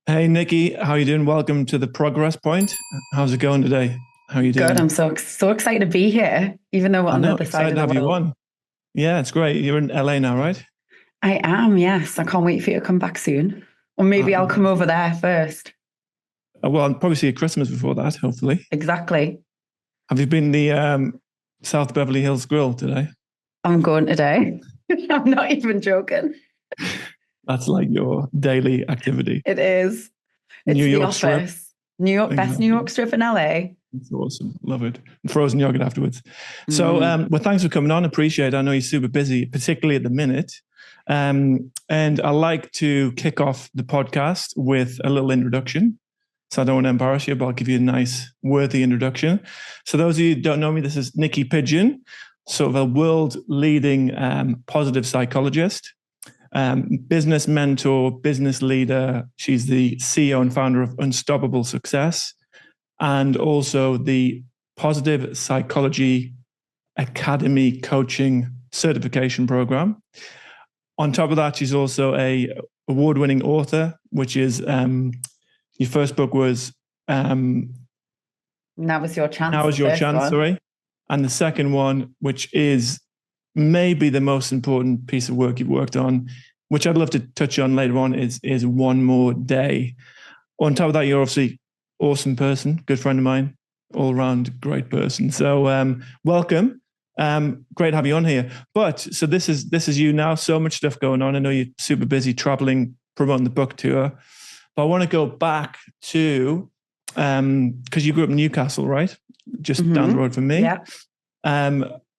Hey Nikki, how you doing? Welcome to the Progress Point. How's it going today? How are you Good. doing? I'm so excited to be here, even though we're I on the know, other side excited of to the have you world. on. Yeah, it's great. You're in LA now, right? I am, yes. I can't wait for you to come back soon. Or maybe I'll come over there first. Well, I'll probably see you Christmas before that, hopefully. Exactly. Have you been the South Beverly Hills Grill today? I'm going today. I'm not even joking. That's like your daily activity. It is. New It's the York strip. office. New York, best New Exactly. York strip in LA. It's awesome. Love it. And frozen yogurt afterwards. So, Mm. well, thanks for coming on. Appreciate it. I know you're super busy, particularly at the minute. And I like to kick off the podcast with a little introduction. So I don't want to embarrass you, but I'll give you a nice, worthy introduction. So those of you who don't know me, this is Niyc Pidgeon, sort of a world-leading positive psychologist, business mentor, business leader. She's the CEO and founder of Unstoppable Success, and also the Positive Psychology Academy Coaching Certification Program. On top of that, she's also a award-winning author, which is your first book was Now was your chance, Now the is Your first Chance, one. sorry. And the second one, which is maybe the most important piece of work you've worked on, which I'd love to touch on later on, is One More Day. On top of that, you're obviously awesome person, good friend of mine, all around great person. So welcome. Great to have you on here. But so this is you now. So much stuff going on. I know you're super busy traveling, promoting the book tour. But I want to go back to because you grew up in Newcastle, right? Just down the road from me. Yeah.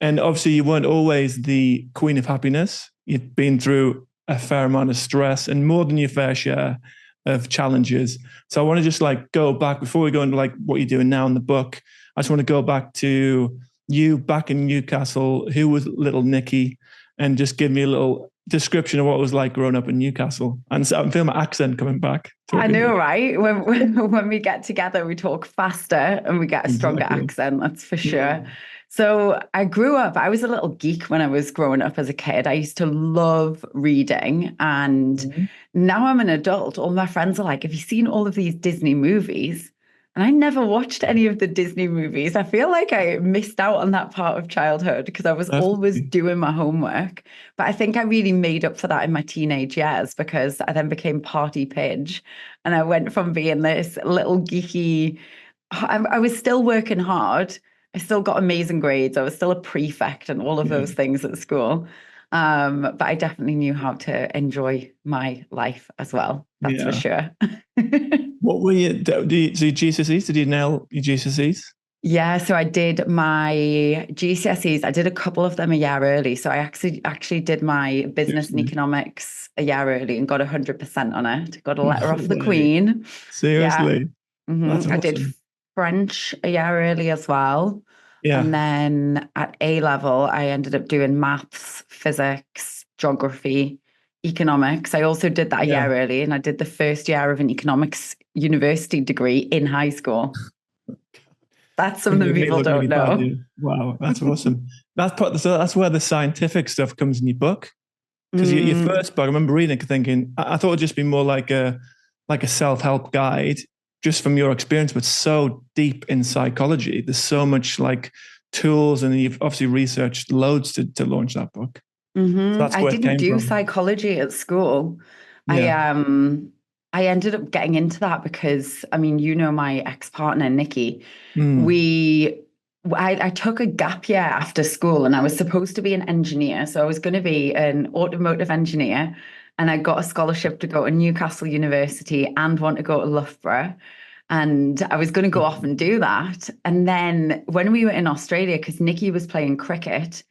And obviously you weren't always the queen of happiness. You've been through a fair amount of stress and more than your fair share of challenges. So I want to just like go back before we go into like what you're doing now in the book. I just want to go back to you back in Newcastle. Who was little Nikki? And just give me a little description of what it was like growing up in Newcastle. And so I'm feeling my accent coming back. I know, right? When we get together, we talk faster and we get a stronger Exactly. accent, that's for Yeah. sure. So I was a little geek when I was growing up as a kid. I used to love reading. And Mhm. now I'm an adult. All my friends are like, have you seen all of these Disney movies? And I never watched any of the Disney movies. I feel like I missed out on that part of childhood because I was always Definitely. doing my homework. But I think I really made up for that in my teenage years because I then became party page. And I went from being this little geeky, I was still working hard. I still got amazing grades. I was still a prefect and all of Yeah. those things at school. But I definitely knew how to enjoy my life as well. That's for Yeah. sure. What were you, so your GCSEs? Did you nail your GCSEs? Yeah, so I did my GCSEs. I did a couple of them a year early. So I actually did my business and Seriously. economics a year early and got 100% on it. Got a letter No off the way. Queen. Yeah. Seriously. That's I did awesome. French a year early as well. And Yeah. then at A level, I ended up doing maths, physics, geography, economics. I also did that a Yeah. year early, and I did the first year of an economics university degree in high school. That's You something made me people look really don't bad, know. dude. Wow, that's awesome. So that's where the scientific stuff comes in your book. Because your Mm, first book, I remember reading it thinking, I thought it'd just be more like a self-help guide, just from your experience, but so deep in psychology. There's so much like tools, and you've obviously researched loads to launch that book. So that's I where it didn't came do from. psychology at school. I Yeah. I ended up getting into that because I mean, you know, my ex-partner Nikki, Mm. we I took a gap year after school and I was supposed to be an engineer. So I was going to be an automotive engineer and I got a scholarship to go to Newcastle University and want to go to Loughborough. And I was going to go off and do that. And then when we were in Australia, because Nikki was playing cricket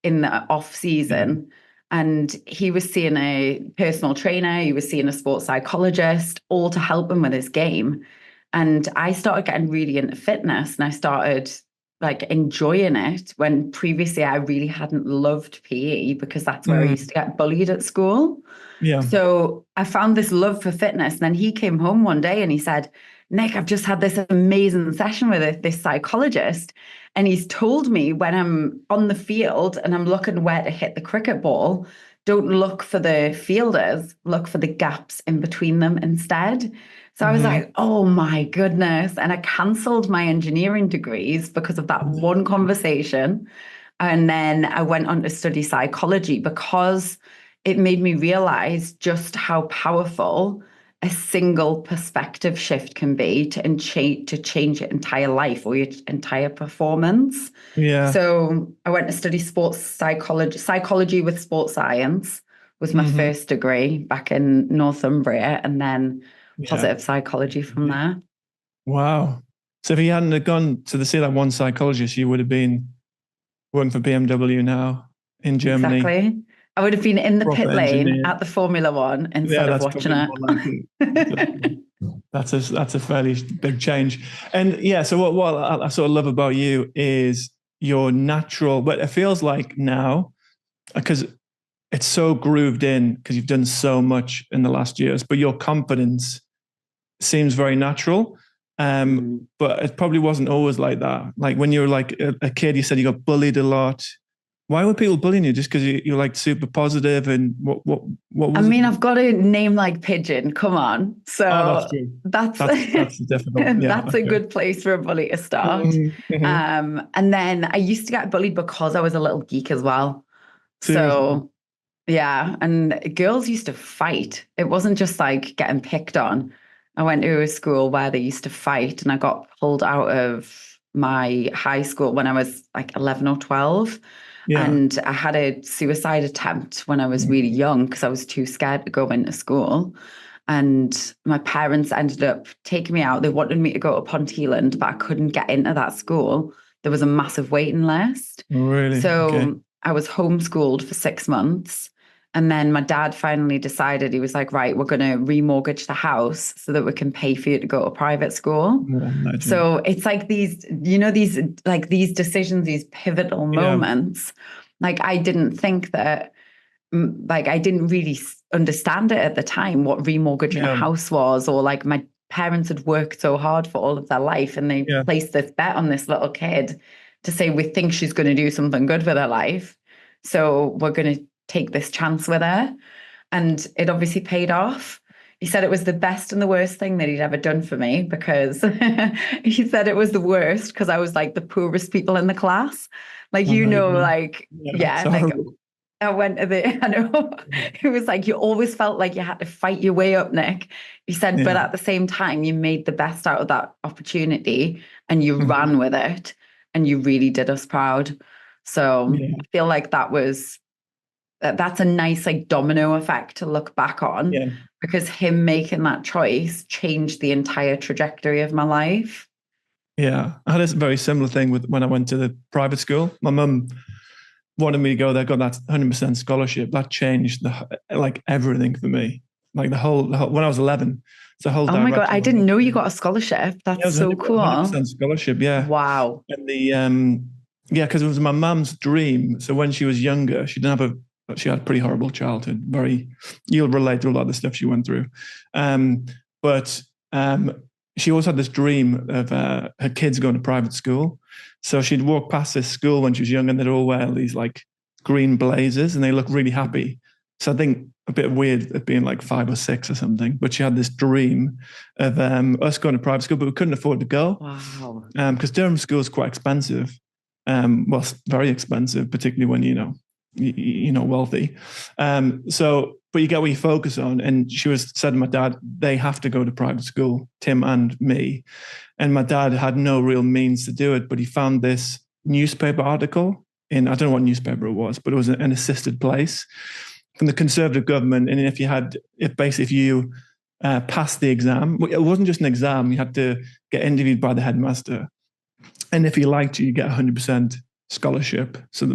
in the off Yeah. season, and he was seeing a personal trainer, he was seeing a sports psychologist, all to help him with his game. And I started getting really into fitness and I started like enjoying it when previously I really hadn't loved PE because that's where I Mm. used to get bullied at school. Yeah. So I found this love for fitness. And then he came home one day and he said, Nick, I've just had this amazing session with this psychologist. And he's told me when I'm on the field and I'm looking where to hit the cricket ball, don't look for the fielders, look for the gaps in between them instead. So I was like, oh my goodness. And I cancelled my engineering degrees because of that one conversation. And then I went on to study psychology because it made me realize just how powerful a single perspective shift can be to change your entire life or your entire performance. Yeah. So I went to study sports psychology with sports science was my first degree back in Northumbria, and then positive psychology from there. Wow. So if you hadn't have gone to see that one psychologist, you would have been working for BMW now in Germany. Exactly. I would have been in the pit lane engineer at the Formula One instead of watching it. More likely. That's a fairly big change. And yeah, so what I sort of love about you is your natural, but it feels like now, because it's so grooved in, because you've done so much in the last years, but your confidence seems very natural. But it probably wasn't always like that. Like when you were like a kid, you said you got bullied a lot. Why were people bullying you? Just because you're like super positive, and what was I mean, I've got a name like Pigeon. Come on. So that's true. That's difficult. Yeah, that's a good place for a bully to start. And then I used to get bullied because I was a little geek as well. Seriously? So yeah, and girls used to fight. It wasn't just like getting picked on. I went to a school where they used to fight, and I got pulled out of my high school when I was like 11 or 12. Yeah. And I had a suicide attempt when I was really young because I was too scared to go into school. And my parents ended up taking me out. They wanted me to go to Ponteland, but I couldn't get into that school. There was a massive waiting list. Oh, really? So I was homeschooled for 6 months. And then my dad finally decided, he was like, right, we're going to remortgage the house so that we can pay for you to go to private school. So it's like these decisions, these pivotal moments. Like I didn't think that, like I didn't really understand it at the time, what remortgaging a house was, or like my parents had worked so hard for all of their life and they placed this bet on this little kid to say, we think she's going to do something good with her life. So we're going to take this chance with her. And it obviously paid off. He said it was the best and the worst thing that he'd ever done for me, because he said it was the worst because I was like the poorest people in the class. Like, like I went to I know, it was like, you always felt like you had to fight your way up, Nick. He said, but at the same time, you made the best out of that opportunity and you ran with it and you really did us proud. So I feel like that's a nice like domino effect to look back on, because him making that choice changed the entire trajectory of my life. Yeah, I had a very similar thing with when I went to the private school. My mum wanted me to go there, got that 100% scholarship. That changed everything for me. Like the whole when I was 11, the whole. Oh my God, I didn't know you got a scholarship. That's so cool. 100% scholarship, yeah. Wow. And the because it was my mum's dream. So when she was younger, she had a pretty horrible childhood. You'll relate to a lot of the stuff she went through. But she always had this dream of her kids going to private school. So she'd walk past this school when she was young, and they'd all wear these like green blazers, and they look really happy. So I think a bit weird at being like 5 or 6 or something. But she had this dream of us going to private school, but we couldn't afford to go. Wow. Because Durham school is quite expensive. Well, very expensive, particularly when you're not wealthy. But you get what you focus on. And she said to my dad, they have to go to private school, Tim and me. And my dad had no real means to do it, but he found this newspaper article I don't know what newspaper it was, but it was an assisted place from the Conservative government. And if you passed the exam, it wasn't just an exam, you had to get interviewed by the headmaster. And if he liked you get 100% scholarship. So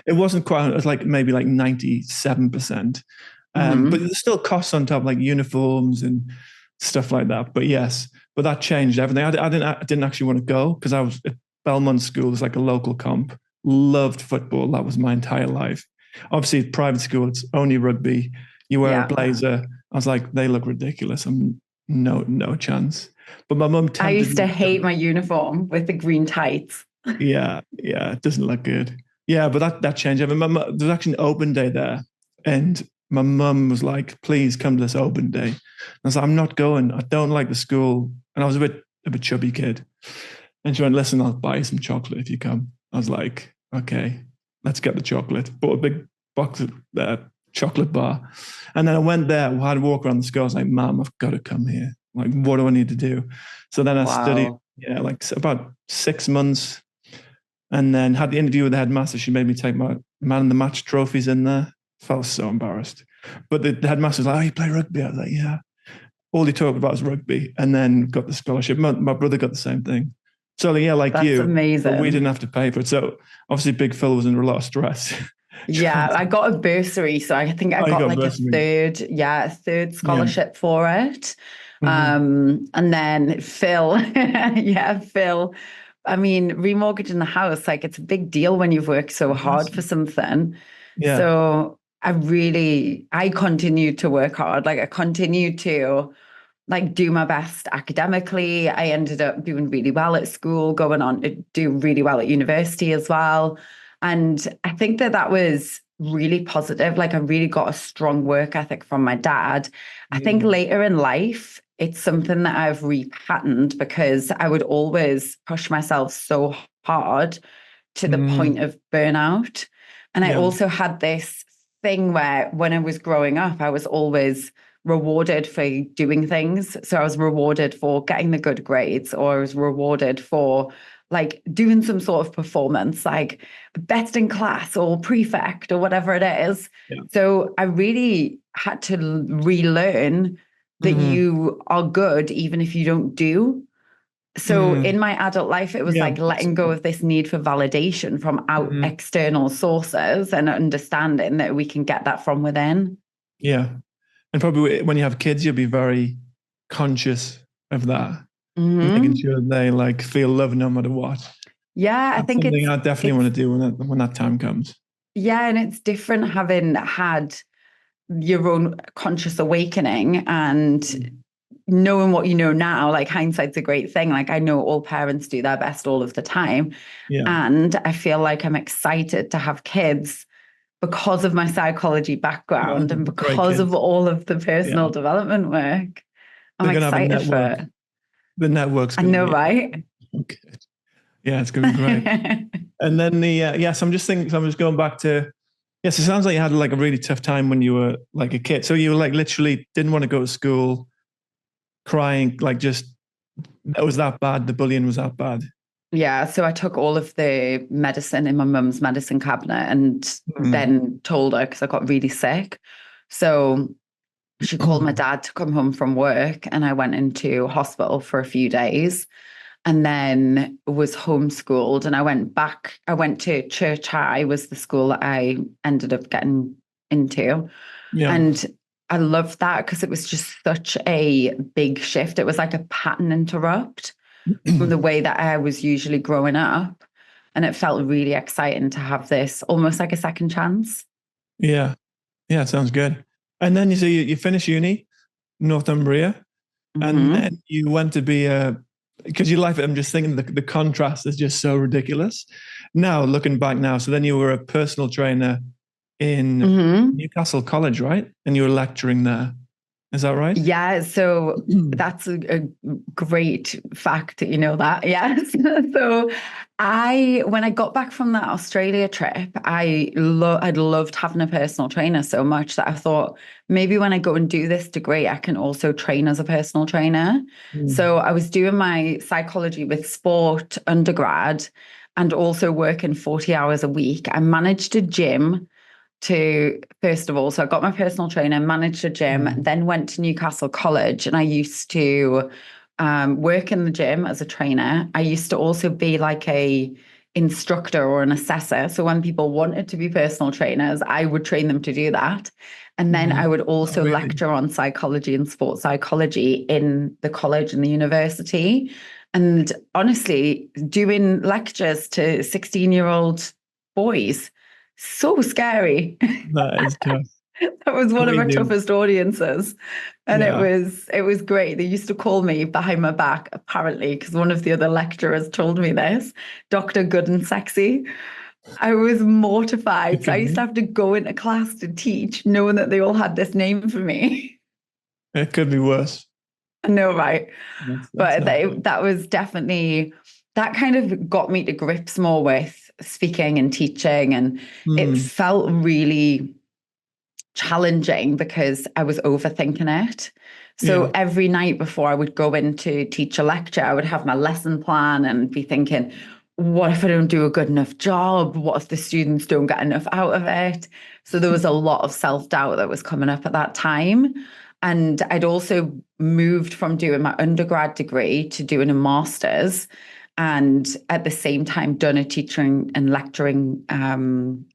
it wasn't quite, it was like maybe like 97%. But there's still costs on top, like uniforms and stuff like that. But but that changed everything. I didn't actually want to go because I was at Belmont School. It's like a local comp. Loved football. That was my entire life. Obviously, private school, it's only rugby. You wear a blazer. I was like, they look ridiculous. I'm no chance. But my mum. I used to hate my uniform with the green tights. Yeah, it doesn't look good. Yeah, but that changed. There was actually an open day there And my mum was like, please come to this open day. And I was like, I'm not going. I don't like the school. And I was a bit chubby kid. And she went, listen, I'll buy you some chocolate if you come. I was like, okay, let's get the chocolate. Bought a big box of chocolate bar. And then I went there, I had to walk around the school. I was like, Mom, I've got to come here. Like, what do I need to do? So then I studied, like about 6 months, and then had the interview with the headmaster. She made me take my man of the match trophies in there. Felt so embarrassed. But the headmaster was like, oh, you play rugby? I was like, yeah. All he talked about was rugby, and then got the scholarship. My brother got the same thing. So yeah, like That's you, amazing. but we didn't have to pay for it. So obviously Big Phil was under a lot of stress. Yeah, I got a bursary. So I think I got like a third scholarship for it. And then Phil, Phil, I mean, remortgaging the house, like it's a big deal when you've worked so hard for something. Yeah. So I continued to work hard. Like I continued to like do my best academically. I ended up doing really well at school, going on to do really well at university as well. And I think that was really positive. Like I really got a strong work ethic from my dad. I think later in life, it's something that I've repatterned because I would always push myself so hard to the point of burnout. And I also had this thing where when I was growing up, I was always rewarded for doing things. So I was rewarded for getting the good grades, or I was rewarded for like doing some sort of performance, like best in class or prefect or whatever it is. Yeah. So I really had to relearn that you are good even if you don't do. So in my adult life, it was like letting go of this need for validation from external sources and understanding that we can get that from within. Yeah. And probably when you have kids, you'll be very conscious of that. Making sure they like feel love no matter what. Yeah, I think something I definitely want to do when that time comes. Yeah, and it's different having had your own conscious awakening and knowing what you know now. Like hindsight's a great thing. Like I know all parents do their best all of the time. Yeah. And I feel like I'm excited to have kids because of my psychology background and because of all of the personal development work. I'm excited for it. The network's I know, right? Okay. Yeah, it's going to be great. And then so I'm just going back to, yes, it sounds like you had like a really tough time when you were like a kid. So you were like literally didn't want to go to school, crying, like just, it was that bad. The bullying was that bad. Yeah, so I took all of the medicine in my mum's medicine cabinet and then told her because I got really sick. So she called my dad to come home from work and I went into hospital for a few days and then was homeschooled. And I went to Church High, was the school that I ended up getting into. Yeah. And I loved that because it was just such a big shift. It was like a pattern interrupt from the way that I was usually growing up. And it felt really exciting to have this almost like a second chance. Yeah. Yeah, it sounds good. And then you finish uni, Northumbria, and then you went to be because your life, I'm just thinking the contrast is just so ridiculous. Now, looking back now, so then you were a personal trainer in Newcastle College, right? And you were lecturing there. Is that right? Yeah, so that's a great fact, you know that. Yes. So when I got back from that Australia trip, I'd loved having a personal trainer so much that I thought maybe when I go and do this degree, I can also train as a personal trainer. So I was doing my psychology with sport undergrad and also working 40 hours a week. I managed a gym first of all, so I got my personal trainer, managed a gym, then went to Newcastle College, and I used to work in the gym as a trainer. I used to also be like a instructor or an assessor. So when people wanted to be personal trainers, I would train them to do that. And then I would also lecture on psychology and sports psychology in the college and the university. And honestly, doing lectures to 16-year-old boys, so scary. That is tough. That was one of our toughest audiences. And it was great. They used to call me behind my back, apparently, because one of the other lecturers told me this, Dr. Good and Sexy. I was mortified. So I used to Okay. have to go into class to teach, knowing that they all had this name for me. It could be worse. I know, right? That's But not good. that was definitely, that kind of got me to grips more with speaking and teaching. And it Hmm. felt really challenging because I was overthinking it. So Yeah. every night before I would go in to teach a lecture, I would have my lesson plan and be thinking, what if I don't do a good enough job? What if the students don't get enough out of it? So there was a lot of self-doubt that was coming up at that time. And I'd also moved from doing my undergrad degree to doing a master's, and at the same time done a teaching and lecturing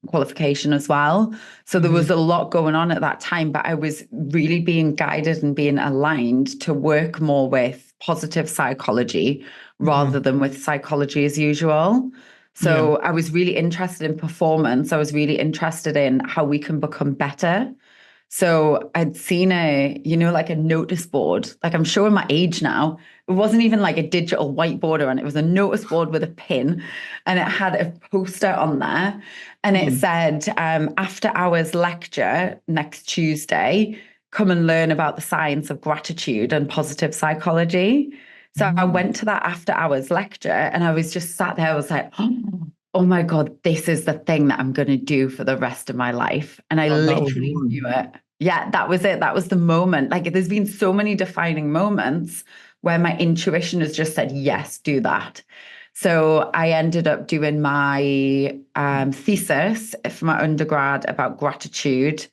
qualification as well. So there was Hmm. a lot going on at that time, but I was really being guided and being aligned to work more with positive psychology rather Hmm. than with psychology as usual. Yeah. So I was really interested in performance. I was really interested in how we can become better. So I'd seen like a notice board, like I'm showing my age now. It wasn't even like a digital whiteboard on it. It was a notice board with a pin, and it had a poster on there. And it Hmm. said, after hours lecture next Tuesday, come and learn about the science of gratitude and positive psychology. So I Hmm. went to that after hours lecture, and I was just sat there. I was like, oh my God, this is the thing that I'm going to do for the rest of my life. And I And that was literally one. knew it. Yeah, that was it. That was the moment. Like, there's been so many defining moments where my intuition has just said, yes, do that. So I ended up doing my thesis for my undergrad about gratitude.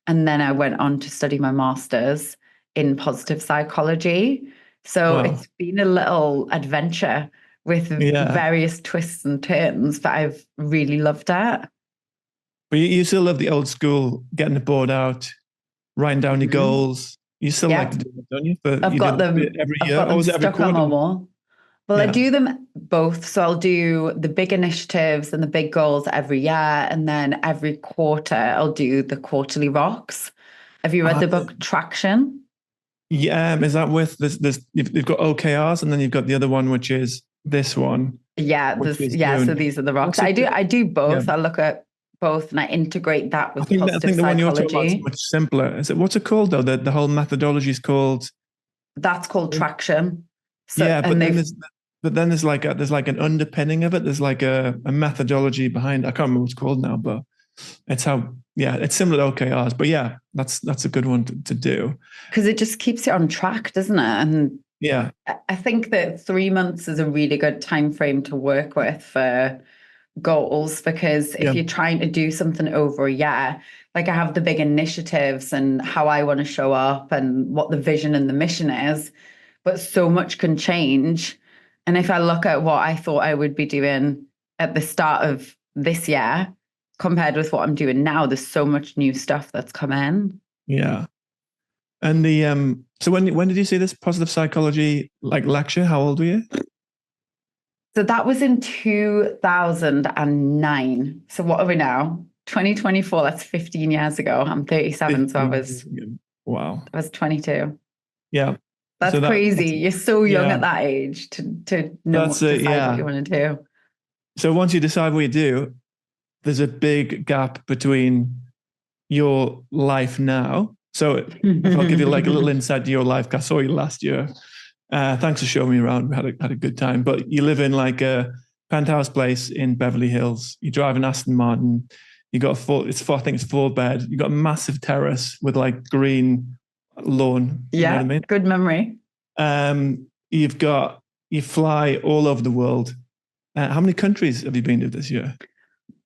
And then I went on to study my master's in positive psychology. So Wow. it's been a little adventure with Yeah. various twists and turns, but I've really loved it. But you still love the old school, getting the board out, writing down your Mhm. goals. You still like to Yeah, do that, don't you? But I've you got do it them. every I've year, got or them was it every stuck on my quarter? wall. Well, I Yeah. do them both. So I'll do the big initiatives and the big goals every year, and then every quarter I'll do the quarterly rocks. Have you read Uh, the book Traction? yeah. Is that with this? You've got OKRs, and then you've got the other one, which is this one, Yeah, which is so doing. these are the rocks. What's it? I do Yeah. both. I look at both and I integrate that with I positive think the one you're talking about is psychology. much simpler. Is it what's it called though? The whole methodology is called. That's called Traction. So Yeah, and they've but then there's like an underpinning of it. There's like a methodology behind. I can't remember what it's called now, but it's how yeah, it's similar to OKRs. But yeah, that's a good one to do. because it just keeps you on track, doesn't it? And Yeah, I think that 3 months is a really good time frame to work with for goals, because if yeah, you're trying to do something over a year, like I have the big initiatives and how I want to show up and what the vision and the mission is, but so much can change. And if I look at what I thought I would be doing at the start of this year compared with what I'm doing now, there's so much new stuff that's come in. yeah. And the so when did you see this positive psychology like lecture? How old were you? So that was in 2009. So what are we now? 2024, that's 15 years ago. I'm 37, so 15 years ago. Wow. I was 22. Yeah. That's So crazy. that's You're so young yeah. at that age to know That's it. decide what you Yeah. want to do. So once you decide what you do, there's a big gap between your life now. So if I'll give you like a little insight to your life, 'cause I saw you last year. Thanks for showing me around. We had a good time. But you live in like a penthouse place in Beverly Hills. You drive an Aston Martin. You got a full. It's four. I think it's 4 bed. You got a massive terrace with like green lawn. You know what I Yeah, mean? good memory. You've got you fly all over the world. How many countries have you been to this year?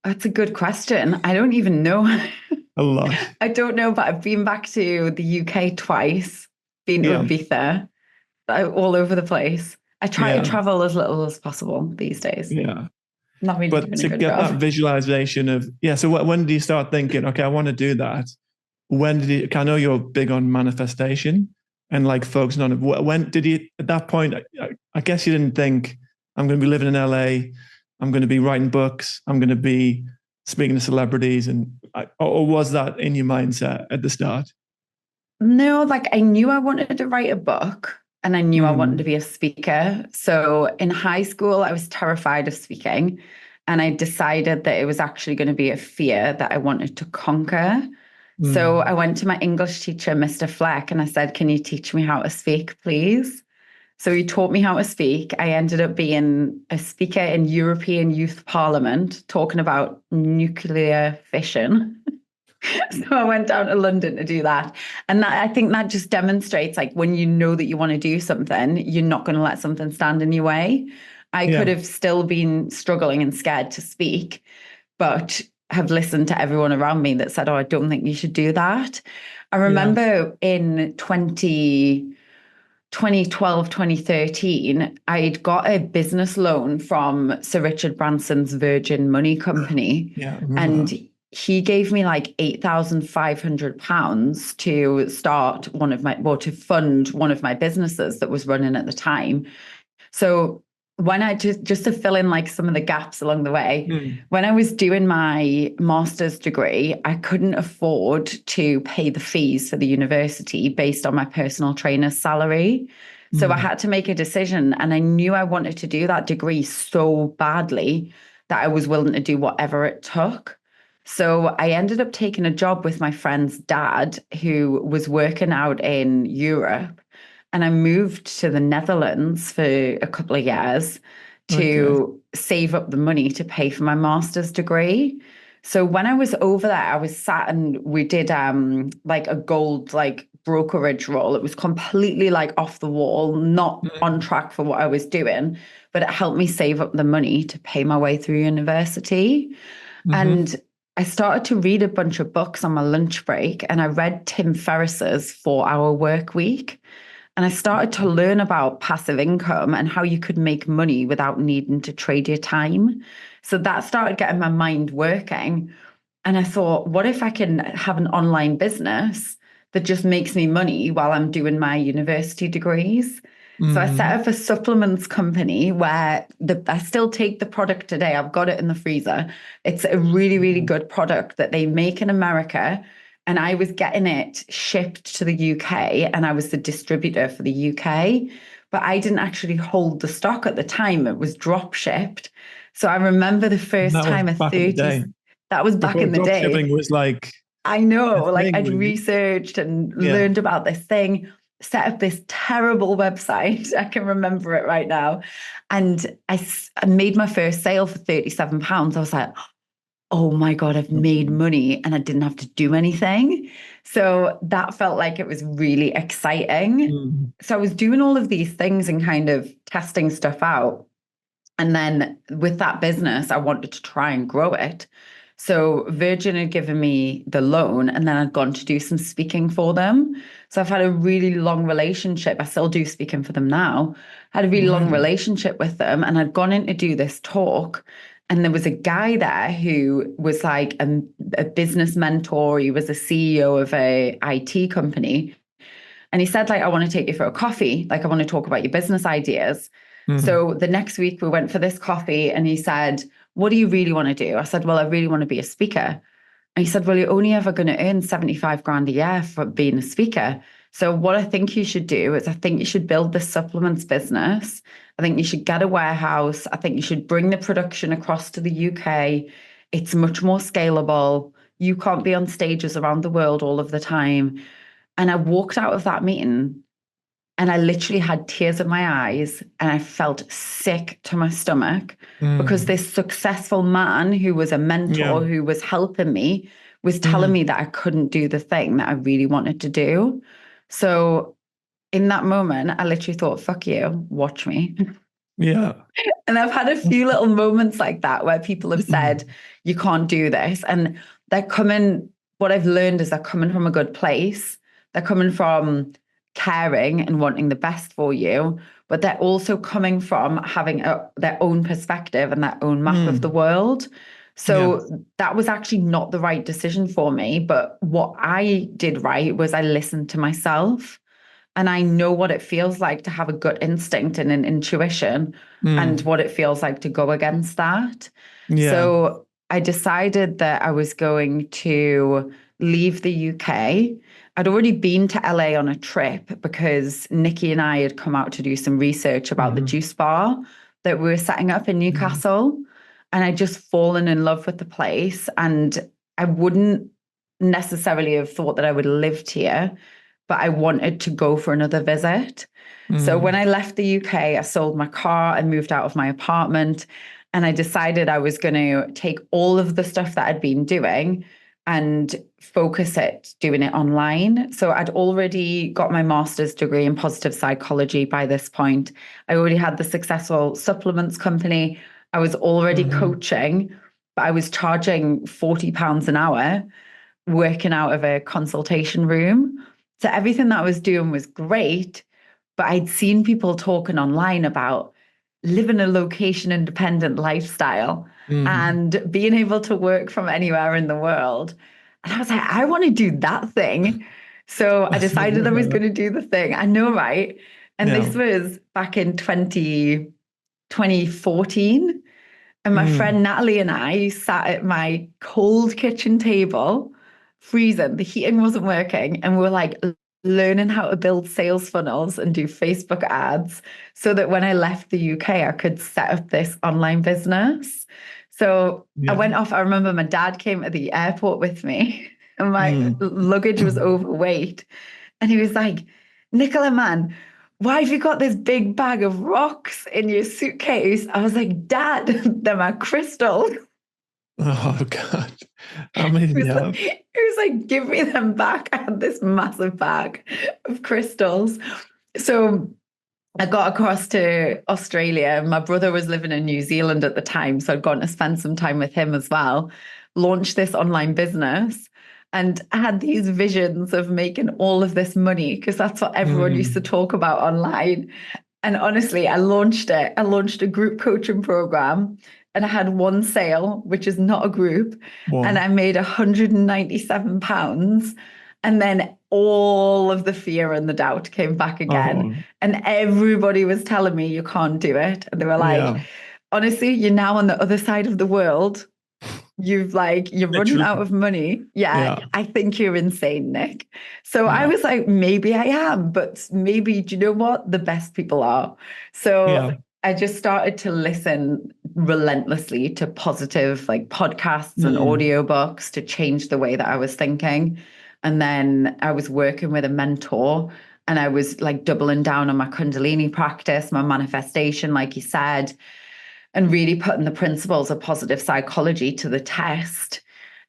That's a good question. I don't even know. A lot. I don't know, but I've been back to the UK twice, been to Yeah, Ibiza, all over the place. I try to yeah, travel as little as possible these days. yeah. Not really But doing a to good get that job. visualization of yeah, so when do you start thinking, okay, I want to do that? When did you? I know you're big on manifestation and like focusing on it. When did you? At that point, I guess you didn't think I'm going to be living in LA. I'm going to be writing books. I'm going to be speaking to celebrities, and or was that in your mindset at the start? No, like I knew I wanted to write a book and I knew I wanted to Mm, be a speaker. So in high school, I was terrified of speaking. And I decided that it was actually going to be a fear that I wanted to conquer. So I went to my English teacher, Mr. Fleck, and I said, can you teach me how to speak, please? So he taught me how to speak. I ended up being a speaker in European Youth Parliament talking about nuclear fission. So I went down to London to do that. And I think that just demonstrates, like, when you know that you want to do something, you're not going to let something stand in your way. I could have still been struggling and scared to speak, but have listened to everyone around me that said, oh, I don't think you should do that. I remember in 2012, 2013, I'd got a business loan from Sir Richard Branson's Virgin Money Company. And he gave me like £8,500 to start to fund one of my businesses that was running at the time. So when I just to fill in like some of the gaps along the way, when I was doing my master's degree, I couldn't afford to pay the fees for the university based on my personal trainer's salary. So I had to make a decision, and I knew I wanted to do that degree so badly that I was willing to do whatever it took. So I ended up taking a job with my friend's dad, who was working out in Europe. And I moved to the Netherlands for a couple of years to save up the money to pay for my master's degree. So when I was over there, I was sat and we did like a gold like brokerage role. It was completely like off the wall, not on track for what I was doing, but it helped me save up the money to pay my way through university. And I started to read a bunch of books on my lunch break, and I read Tim Ferriss's 4-Hour Work Week. And I started to learn about passive income and how you could make money without needing to trade your time. So that started getting my mind working. And I thought, what if I can have an online business that just makes me money while I'm doing my university degrees? So I set up a supplements company where I still take the product today. I've got it in the freezer. It's a really, really good product that they make in America. And I was getting it shipped to the UK, and I was the distributor for the UK, but I didn't actually hold the stock at the time. It was drop shipped. So I remember the first time that was back in the day. Shipping was like, I know, like I'd researched and learned about this thing, set up this terrible website. I can remember it right now. And I made my first sale for £37. I was like, oh my God, I've made money and I didn't have to do anything. So that felt like it was really exciting. So I was doing all of these things and kind of testing stuff out. And then with that business, I wanted to try and grow it. So Virgin had given me the loan, and then I'd gone to do some speaking for them. So I've had a really long relationship. I still do speaking for them now. I had a really long relationship with them, and I'd gone in to do this talk. And there was a guy there who was like a business mentor. He was a CEO of a IT company. And he said, like, I want to take you for a coffee. Like, I want to talk about your business ideas. So the next week we went for this coffee, and he said, what do you really want to do? I said, well, I really want to be a speaker. And he said, well, you're only ever going to earn 75 grand a year for being a speaker. So what I think you should do is I think you should build this supplements business. I think you should get a warehouse. I think you should bring the production across to the UK. It's much more scalable. You can't be on stages around the world all of the time. And I walked out of that meeting and I literally had tears in my eyes, and I felt sick to my stomach because this successful man who was a mentor, who was helping me, was telling me that I couldn't do the thing that I really wanted to do. So in that moment, I literally thought, fuck you, watch me. Yeah. And I've had a few little moments like that where people have said, you can't do this. And what I've learned is they're coming from a good place. They're coming from caring and wanting the best for you, but they're also coming from having their own perspective and their own map of the world. So that was actually not the right decision for me. But what I did right was I listened to myself, and I know what it feels like to have a gut instinct and an intuition and what it feels like to go against that. So I decided that I was going to leave the UK. I'd already been to LA on a trip because Nikki and I had come out to do some research about the juice bar that we were setting up in Newcastle. and I just fallen in love with the place. And I wouldn't necessarily have thought that I would have lived here, but I wanted to go for another visit. So when I left the UK, I sold my car and moved out of my apartment. And I decided I was going to take all of the stuff that I'd been doing and focus it, doing it online. So I'd already got my master's degree in positive psychology by this point. I already had the successful supplements company. I was already coaching, but I was charging £40 an hour working out of a consultation room. So everything that I was doing was great, but I'd seen people talking online about living a location independent lifestyle and being able to work from anywhere in the world. And I was like, I want to do that thing. So I decided I was going to do the thing. I know, right? And this was back in 2014. And my friend Natalie and I sat at my cold kitchen table, freezing. The heating wasn't working. And we were like learning how to build sales funnels and do Facebook ads so that when I left the UK, I could set up this online business. So I went off. I remember my dad came to the airport with me and my luggage was overweight. And he was like, Nicola, man, why have you got this big bag of rocks in your suitcase? I was like, Dad, they're my crystals. Oh, God. I mean, It was like, give me them back. I had this massive bag of crystals. So I got across to Australia. My brother was living in New Zealand at the time, so I'd gone to spend some time with him as well, launched this online business. And I had these visions of making all of this money because that's what everyone used to talk about online. And honestly, I launched it. I launched a group coaching program and I had one sale, which is not a group. Wow. And I made £197. And then all of the fear and the doubt came back again. And everybody was telling me, you can't do it. And they were like, honestly, you're now on the other side of the world. You're running out of money. Yeah, I think you're insane, Nick. So I was like, maybe I am, but maybe, do you know what? The best people are. So I just started to listen relentlessly to positive podcasts and audiobooks to change the way that I was thinking. And then I was working with a mentor and I was doubling down on my Kundalini practice, my manifestation, like you said, and really putting the principles of positive psychology to the test.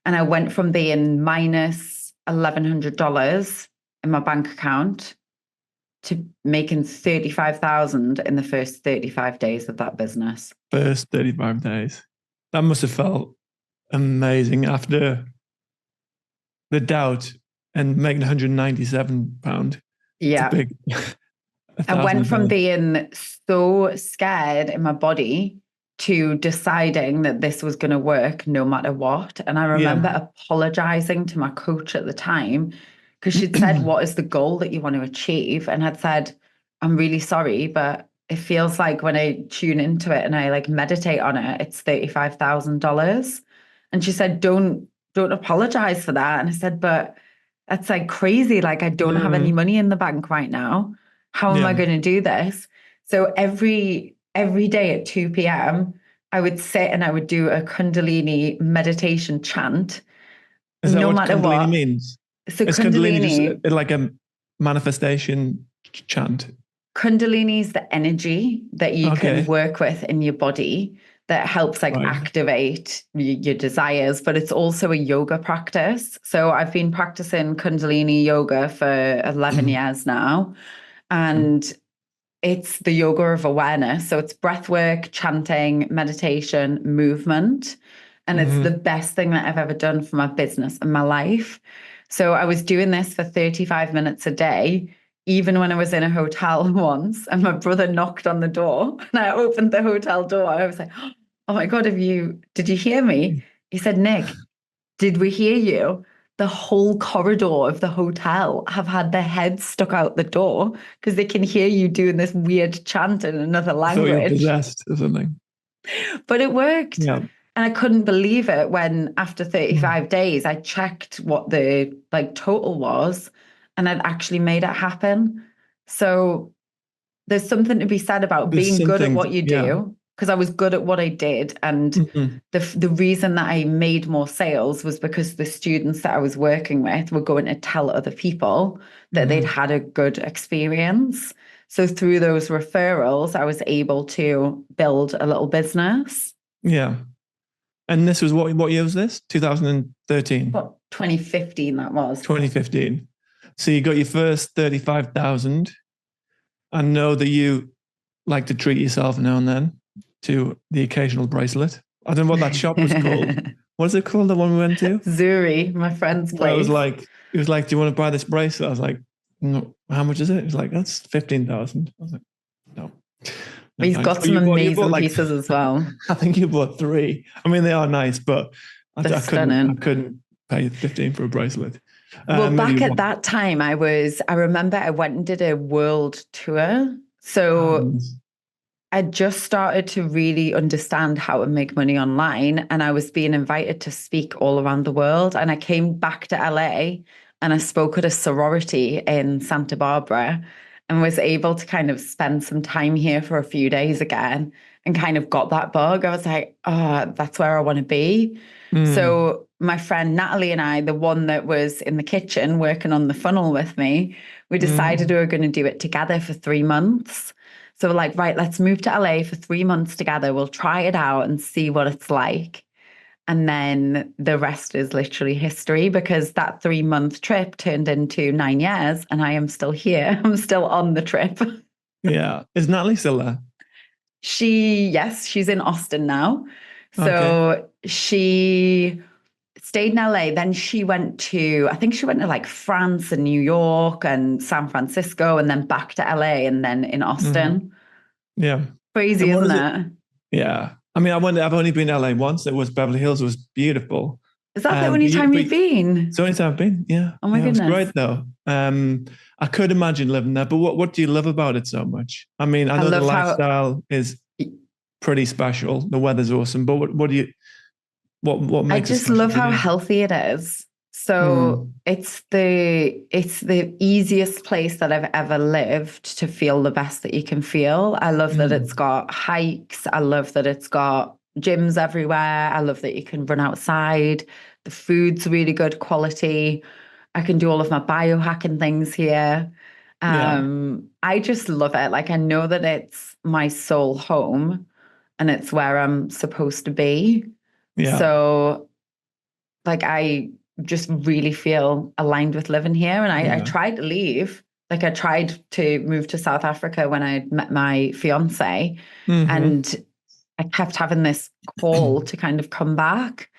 And I went from being minus $1,100 in my bank account to making $35,000 in the first 35 days of that business. First 35 days. That must have felt amazing after the doubt and making £197. Yeah. I went from being so scared in my body to deciding that this was going to work no matter what. And I remember apologizing to my coach at the time because she'd said, what is the goal that you want to achieve? And I'd said, I'm really sorry, but it feels like when I tune into it and I meditate on it, it's $35,000. And she said, don't apologize for that. And I said, but that's crazy. I don't have any money in the bank right now. How am I going to do this? So every day at 2 p.m., I would sit and I would do a Kundalini meditation chant. Is that what Kundalini means? So is Kundalini just like a manifestation chant? Kundalini is the energy that you can work with in your body that helps activate your desires, but it's also a yoga practice. So I've been practicing Kundalini yoga for 11 years now. And it's the yoga of awareness. So it's breath work, chanting, meditation, movement. And it's the best thing that I've ever done for my business and my life. So I was doing this for 35 minutes a day, even when I was in a hotel once, and my brother knocked on the door and I opened the hotel door. I was like, oh my God, did you hear me? He said, Nick, did we hear you? The whole corridor of the hotel have had their heads stuck out the door because they can hear you doing this weird chant in another language. So you're possessed or something. But it worked. Yeah. And I couldn't believe it when after 35 days, I checked what the total was and I'd actually made it happen. So there's something to be said about being good at what you do, because I was good at what I did. And the reason that I made more sales was because the students that I was working with were going to tell other people that they'd had a good experience. So through those referrals, I was able to build a little business. Yeah. And this was what year was this? 2013? What, 2015 that was. 2015. So you got your first 35,000. I know that you like to treat yourself now and then to the occasional bracelet. I don't know what that shop was called. What's it called, the one we went to? Zuri, my friend's place. It was like, do you want to buy this bracelet? I was like, no, how much is it? It was like, that's 15,000. I was like, no. He's got some amazing pieces as well. I think you bought 3. I mean, they are nice, but I couldn't pay 15 for a bracelet. Well, back at that time, I remember I went and did a world tour. So I just started to really understand how to make money online. And I was being invited to speak all around the world. And I came back to LA and I spoke at a sorority in Santa Barbara and was able to kind of spend some time here for a few days again and kind of got that bug. I was like, oh, that's where I want to be. So my friend Natalie and I, the one that was in the kitchen working on the funnel with me, we decided we were going to do it together for 3 months. So we're like, right, let's move to LA for 3 months together. We'll try it out and see what it's like. And then the rest is literally history, because that 3-month trip turned into 9 years and I am still here. I'm still on the trip. Yeah. Is Natalie still there? Yes, she's in Austin now. So she stayed in LA. Then she went to like France and New York and San Francisco and then back to LA and then in Austin. Yeah. Crazy, isn't it? Yeah. I mean, I've only been to LA once. It was Beverly Hills. It was beautiful. Is that the only time you've been? It's the only time I've been, yeah. Oh my goodness. It was great though. I could imagine living there, but what do you love about it so much? I mean, I know the lifestyle is pretty special. The weather's awesome, but what makes it special? I just love how healthy it is. So it's the easiest place that I've ever lived to feel the best that you can feel. I love that it's got hikes. I love that it's got gyms everywhere. I love that you can run outside. The food's really good quality. I can do all of my biohacking things here. I just love it. Like, I know that it's my soul home and it's where I'm supposed to be. Yeah. So like, I just really feel aligned with living here. And I tried to leave. Like, I tried to move to South Africa when I met my fiance, and I kept having this call to kind of come back.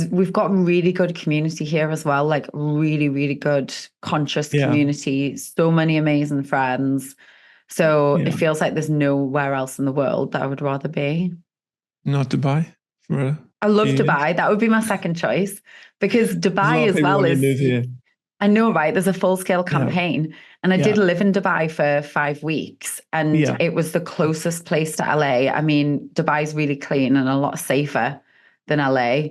We've got a really good community here as well, like really, really good conscious community, so many amazing friends. So it feels like there's nowhere else in the world that I would rather be. Not Dubai? I love Dubai. That would be my second choice, because Dubai as well is... I know, right? There's a full-scale campaign. And I did live in Dubai for 5 weeks, and it was the closest place to LA. I mean, Dubai's really clean and a lot safer than LA.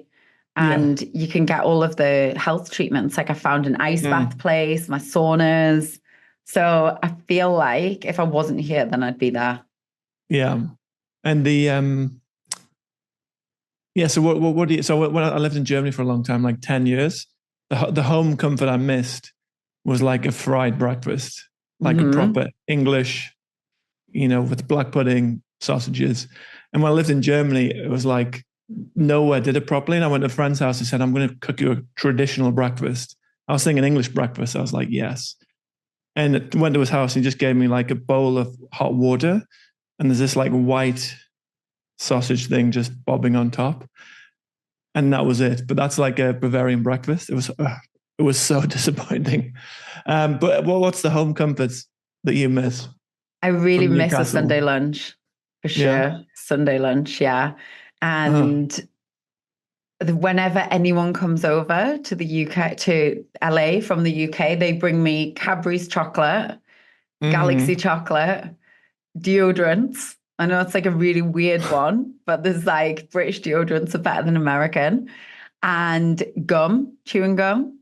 And you can get all of the health treatments. Like, I found an ice bath place, my saunas. So I feel like if I wasn't here, then I'd be there. Yeah. And so what do you... So when I lived in Germany for a long time, like 10 years, the home comfort I missed was like a fried breakfast, like a proper English, with black pudding, sausages. And when I lived in Germany, it was like nowhere did it properly. And I went to a friend's house and said, I'm going to cook you a traditional breakfast. I was thinking English breakfast. I was like, yes. And I went to his house and he just gave me like a bowl of hot water. And there's this like white sausage thing just bobbing on top. And that was it. But that's like a Bavarian breakfast. It was so disappointing. But what's the home comforts that you miss? I really miss a Sunday lunch, for sure. Yeah. Sunday lunch, yeah. And whenever anyone comes over to the UK, to LA from the UK, they bring me Cadbury's chocolate, Galaxy chocolate, deodorants. I know it's like a really weird one, but there's like British deodorants are better than American. And chewing gum.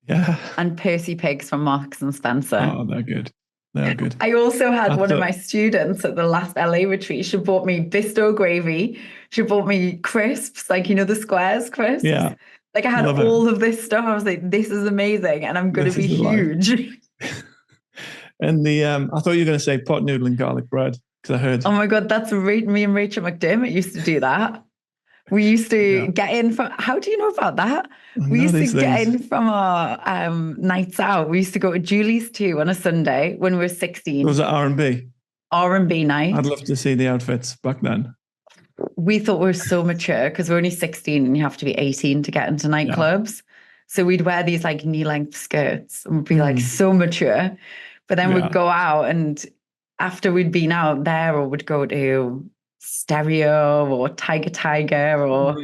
Yeah. And Percy Pigs from Marks and Spencer. Oh, they're good. They are good. I also had I one of thought- my students at the last LA retreat. She bought me Bisto gravy. She bought me crisps, like, the squares crisps. Yeah. Like I had Love it. all of this stuff. I was like, this is amazing. And I'm going to This be is the life. huge. And I thought you were going to say pot noodle and garlic bread because I heard. Oh my God, that's right. Me and Rachel McDermott used to do that. We used to get in from, how do you know about that? We used to get in from our nights out. We used to go to Julie's too on a Sunday when we were 16. Was it R&B? R&B night. I'd love to see the outfits back then. We thought we were so mature because we're only 16 and you have to be 18 to get into nightclubs. So we'd wear these like knee-length skirts and we'd be like so mature. But then we'd go out, and after we'd been out there, or would go to Stereo or Tiger or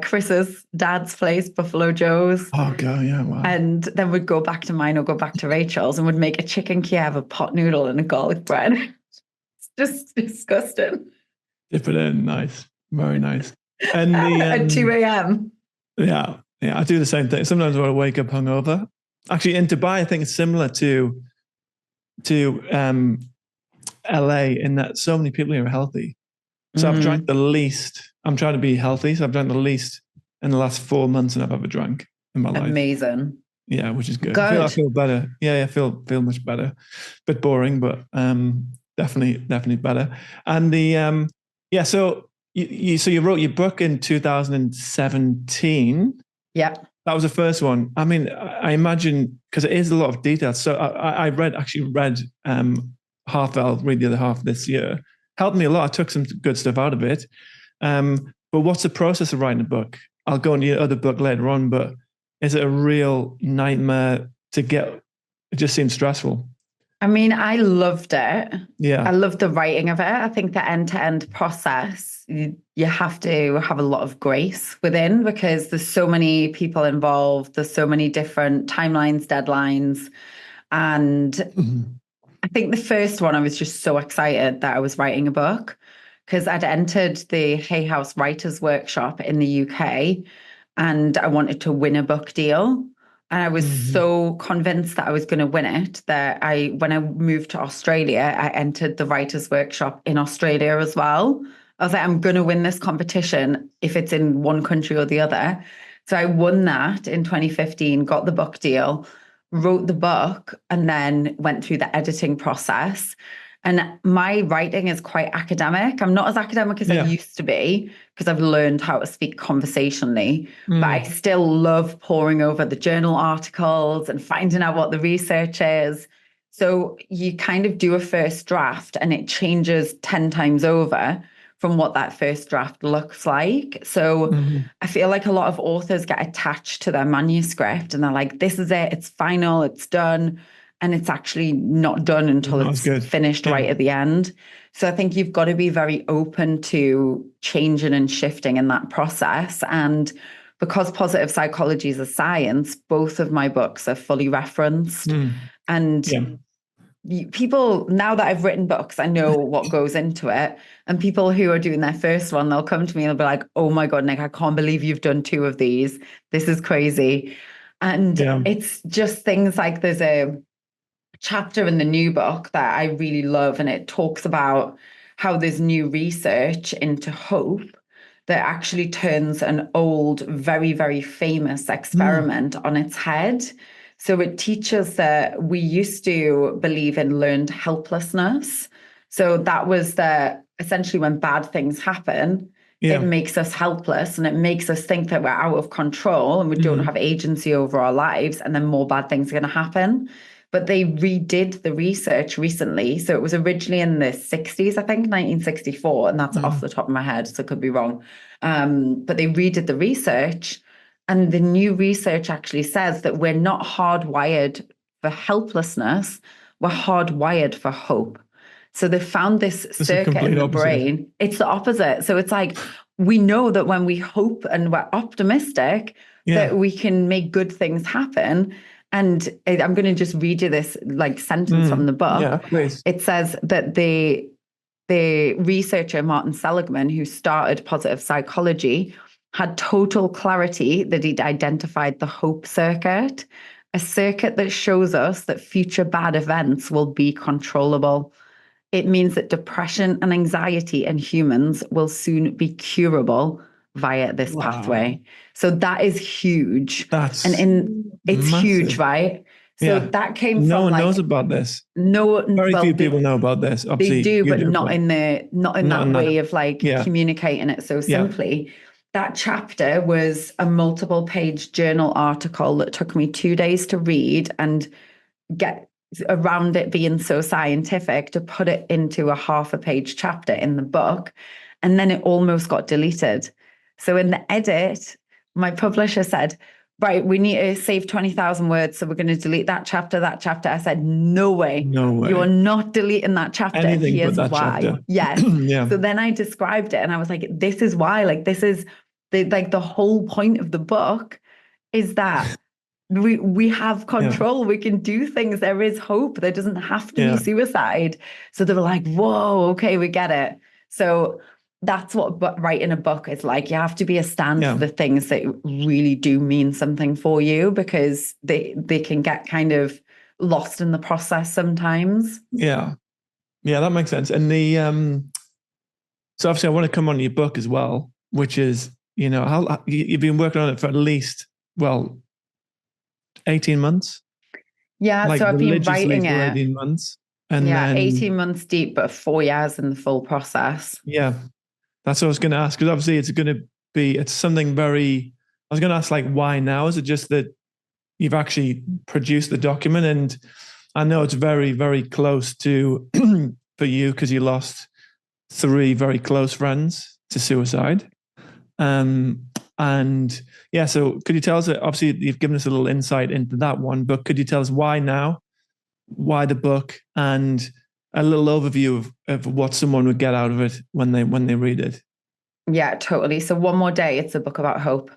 Chris's dad's place, Buffalo Joe's. Oh God, yeah, wow. And then we'd go back to mine or go back to Rachel's and would make a chicken Kiev, a pot noodle and a garlic bread. It's just disgusting. Dip it in, nice, very nice. And at 2 a.m. Yeah, I do the same thing. Sometimes when I wake up hungover. Actually, in Dubai, I think it's similar to LA in that so many people here are healthy. So I've drank the least. I'm trying to be healthy, so I've drank the least in the last 4 months than I've ever drank in my life. Amazing. Yeah, which is good. I feel better. Yeah, I feel much better. Bit boring, but definitely better. And so you wrote your book in 2017. Yeah. That was the first one. I mean, I imagine, because it is a lot of detail. So I read half. I'll read the other half this year. Helped me a lot. I took some good stuff out of it. But what's the process of writing a book? I'll go into your other book later on, but is it a real nightmare to get? It just seems stressful. I mean, I loved it. Yeah. I loved the writing of it. I think the end-to-end process, you have to have a lot of grace within, because there's so many people involved. There's so many different timelines, deadlines. And I think the first one, I was just so excited that I was writing a book, because I'd entered the Hay House Writers Workshop in the UK and I wanted to win a book deal. And I was so convinced that I was going to win it that when I moved to Australia, I entered the Writers Workshop in Australia as well. I was like, I'm going to win this competition if it's in one country or the other. So I won that in 2015, got the book deal, wrote the book, and then went through the editing process. And my writing is quite academic. I'm not as academic as I used to be, because I've learned how to speak conversationally, but I still love poring over the journal articles and finding out what the research is. So you kind of do a first draft and it changes 10 times over from what that first draft looks like. So I feel like a lot of authors get attached to their manuscript and they're like, this is it, it's final, it's done. And it's actually not done until it's finished right at the end. So I think you've got to be very open to changing and shifting in that process. And because positive psychology is a science, both of my books are fully referenced. And people, now that I've written books, I know what goes into it. And people who are doing their first one, they'll come to me and they'll be like, oh my God, Nick, I can't believe you've done 2 of these. This is crazy. And it's just things like there's a chapter in the new book that I really love, and it talks about how there's new research into hope that actually turns an old, very, very famous experiment on its head. So it teaches that we used to believe in learned helplessness. So that was essentially when bad things happen, it makes us helpless and it makes us think that we're out of control and we don't have agency over our lives, and then more bad things are going to happen. But they redid the research recently. So it was originally in the 60s, I think, 1964. And that's off the top of my head, so it could be wrong. But they redid the research. And the new research actually says that we're not hardwired for helplessness. We're hardwired for hope. So they found this circuit in the brain. It's the opposite. So it's like, we know that when we hope and we're optimistic, that we can make good things happen. And I'm going to just read you this sentence from the book. Yeah, please. It says that the researcher, Martin Seligman, who started positive psychology, had total clarity that he'd identified the hope circuit. a circuit that shows us that future bad events will be controllable. It means that depression and anxiety in humans will soon be curable via this pathway. So that is huge. That's it's massive. Huge, right? So that came from no one knows about this. Very few people know about this. Obviously, they do, but not in that way of like communicating it so simply. That chapter was a multiple page journal article that took me 2 days to read and get around it being so scientific to put it into a half a page chapter in the book. And then it almost got deleted. So in the edit, my publisher said, right, we need to save 20,000 words. So we're going to delete that chapter. I said, no way. You are not deleting that chapter. Anything Here's but that why. Chapter. Yes. So then I described it and I was like, this is why, like, this is the whole point of the book is that we have control. We can do things. There is hope. There doesn't have to be suicide. So they were like, whoa, okay, we get it. So that's what writing a book is like. You have to be a stand for the things that really do mean something for you, because they can get kind of lost in the process sometimes. Yeah, that makes sense. And the so obviously I want to come on to your book as well, which is, how you've been working on it for at least 18 months. Yeah, so I've been writing it 18 months. And then 18 months deep, but 4 years in the full process. Yeah. That's what I was going to ask, because obviously it's something very, I was going to ask, like, why now? Is it just that you've actually produced the document? And I know it's very, very close to, for you, because you lost 3 very close friends to suicide. So could you tell us, obviously you've given us a little insight into that one, but could you tell us why now, why the book, and a little overview of what someone would get out of it when they read it? Yeah, totally. So One More Day, it's a book about hope.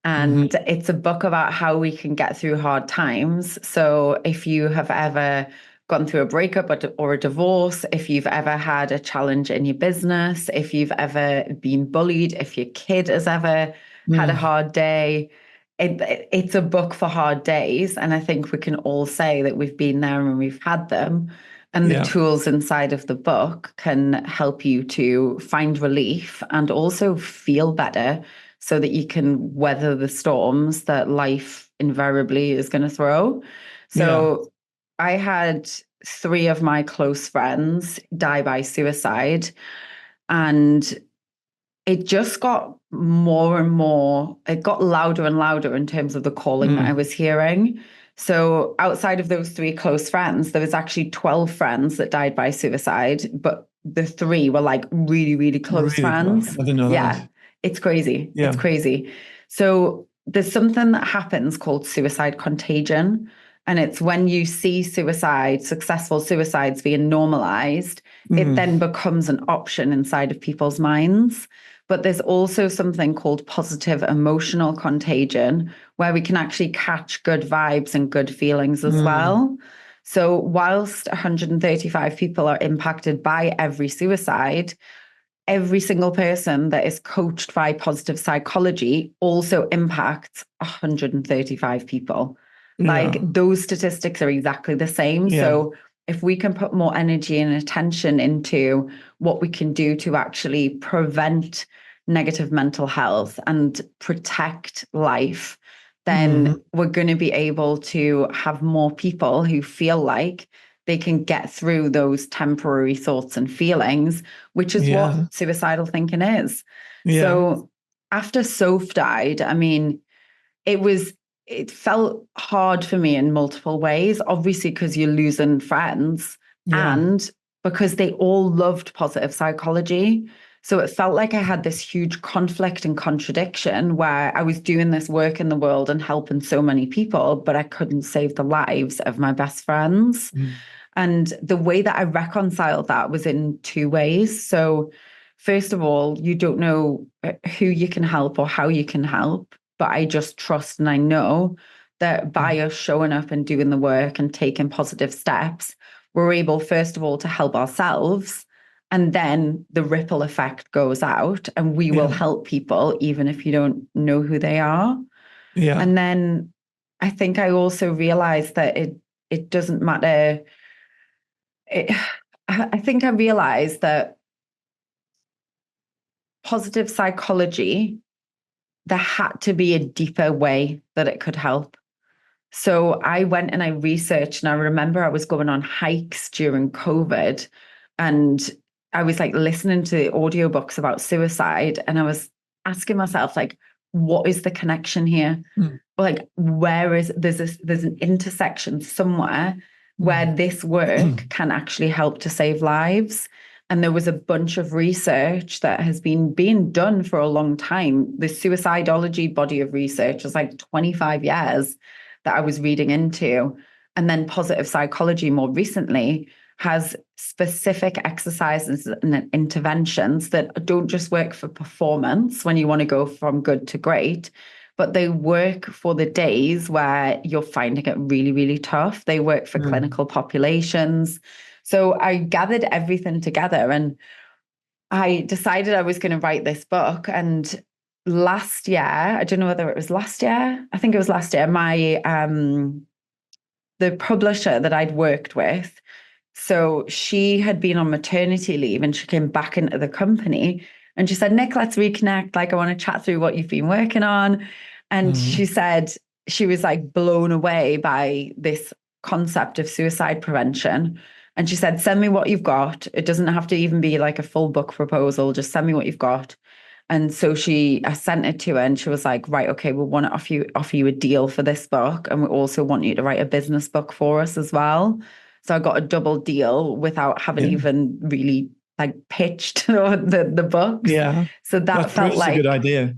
And it's a book about how we can get through hard times. So if you have ever gone through a breakup or a divorce, if you've ever had a challenge in your business, if you've ever been bullied, if your kid has ever had a hard day, it's a book for hard days. And I think we can all say that we've been there and we've had them. And the tools inside of the book can help you to find relief and also feel better, so that you can weather the storms that life invariably is going to throw. So I had 3 of my close friends die by suicide, and it just got more and more, it got louder and louder in terms of the calling that I was hearing. So outside of those 3 close friends, there was actually 12 friends that died by suicide, but the 3 were like really, really close friends. I didn't know that. It's crazy. Yeah. It's crazy. So there's something that happens called suicide contagion. And it's when you see successful suicides being normalized, it then becomes an option inside of people's minds. But there's also something called positive emotional contagion, where we can actually catch good vibes and good feelings as well. So whilst 135 people are impacted by every suicide, every single person that is coached by positive psychology also impacts 135 people. Like, those statistics are exactly the same. So if we can put more energy and attention into what we can do to actually prevent negative mental health and protect life, then we're going to be able to have more people who feel like they can get through those temporary thoughts and feelings, which is what suicidal thinking is. So after Soph died, I mean, it felt hard for me in multiple ways, obviously because you're losing friends and because they all loved positive psychology. So it felt like I had this huge conflict and contradiction where I was doing this work in the world and helping so many people, but I couldn't save the lives of my best friends. And the way that I reconciled that was in 2 ways. So first of all, you don't know who you can help or how you can help, but I just trust and I know that by us showing up and doing the work and taking positive steps, we're able, first of all, to help ourselves. And then the ripple effect goes out and we will help people, even if you don't know who they are. And then I think I also realized that it doesn't matter. I think I realized that positive psychology, there had to be a deeper way that it could help. So I went and I researched, and I remember I was going on hikes during COVID, and I was like listening to audiobooks about suicide, and I was asking myself, like, what is the connection here? Like, where is there's an intersection somewhere where this work can actually help to save lives. And there was a bunch of research that has been being done for a long time. The suicidology body of research is like 25 years that I was reading into. And then positive psychology more recently has specific exercises and interventions that don't just work for performance when you want to go from good to great, but they work for the days where you're finding it really, really tough. They work for clinical populations. So I gathered everything together and I decided I was going to write this book. And last year, I don't know whether it was last year, I think it was last year, my the publisher that I'd worked with, so she had been on maternity leave and she came back into the company and she said, Nick, let's reconnect. Like, I want to chat through what you've been working on. And she said she was like blown away by this concept of suicide prevention. And she said, send me what you've got. It doesn't have to even be like a full book proposal. Just send me what you've got. And so I sent it to her and she was like, right, okay, we want to offer you a deal for this book. And we also want you to write a business book for us as well. So I got a double deal without having even really like pitched the books. Yeah. So that felt like a good idea.